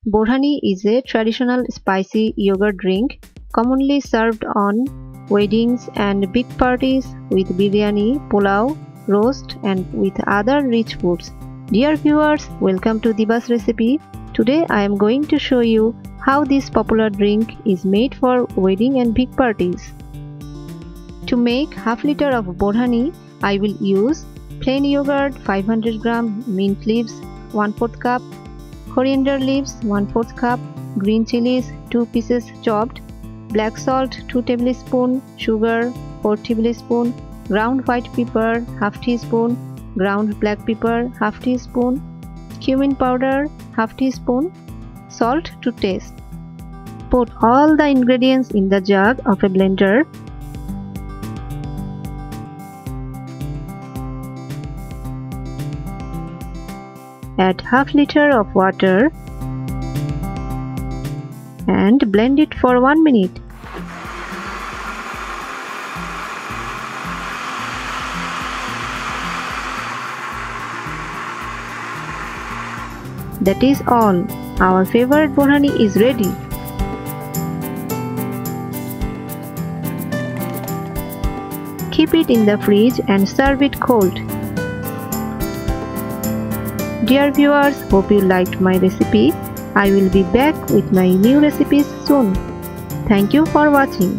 Borhani is a traditional spicy yogurt drink commonly served on weddings and big parties with biryani, polao, roast and with other rich foods. Dear viewers, welcome to Deeba's recipe. Today I am going to show you how this popular drink is made for wedding and big parties. To make half liter of Borhani, I will use plain yogurt 500 gram, mint leaves 1/4 cup, coriander leaves 1/4 cup, green chilies 2 pieces chopped, black salt 2 tablespoons, sugar 4 tablespoons, ground white pepper half teaspoon, ground black pepper half teaspoon, cumin powder half teaspoon, salt to taste. Put all the ingredients in the jug of a blender. Add half liter of water and blend it for 1 minute. That is all. Our favorite Borhani is ready. Keep it in the fridge and serve it cold. Dear viewers, hope you liked my recipe. I will be back with my new recipes soon. Thank you for watching.